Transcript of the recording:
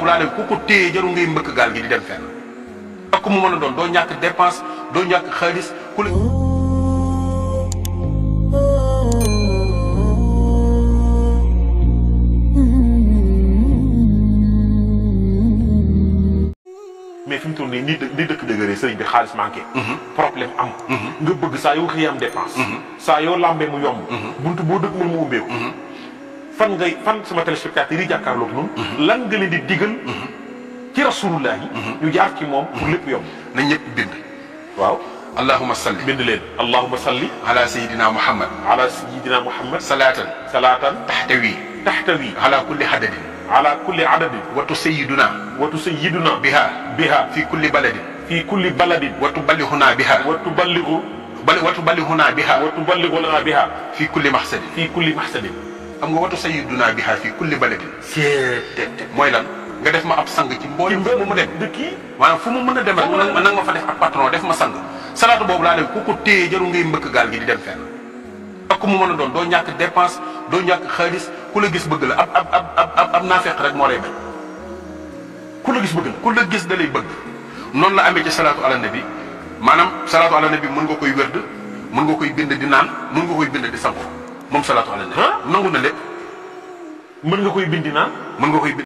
boobu laa leen ku ko téye jarul ngay mbëkk gaal gi di dem fenn ak mu mën a doon doo ñàkk dépense doo ñàkk xaalis ku la mais fi mu toll nii ni dëkk dëgëree sëriñ bi xaalis manqué problème am nga bëgg saa yoo xëy am dépense saa yoo lambee mu yomb buntu boo dëkk mu ubbeeku fan sama téléspectateur yi jàkkaarloog noonu lan nga leen di digal ci rasulullah yi ñu jaar ci moom pour lépp yomb na ñëpp bind waaw allahumma salli bind leen allahumma salli ala sayidina muhammad salatan taxtawi ala kulli hadadin watu sayyiduna biha fi kulli baladin watu ballighuna biha fi kulli mahsadin xam nga watu sayyiduna biha fi kulli baladin mooy lan nga def ma ab sang ci mboolem fu mu dem maanaam fu mu mën a dem rek nag ma fa def ab patron def ma sang salaatu boobu laa leen ku ko téye jarul ngay mbëkk gaal gi di dem fenn ak mu mën a doon doo ñàkk dépense doo ñàkk xaalis ku la gis bëgg la ab naafeq rek moo lay bañ ku la gis bëgg la ku la gis da lay bëgg noonu la amee ci salaatu ala nabi maanaam salaatu ala nabi mën nga koy wérd mën nga koy bind di naan mën nga koy bind di sangu moom salaatu ala nabi nangu na lépp mën nga koy bind di naan mën nga koy bind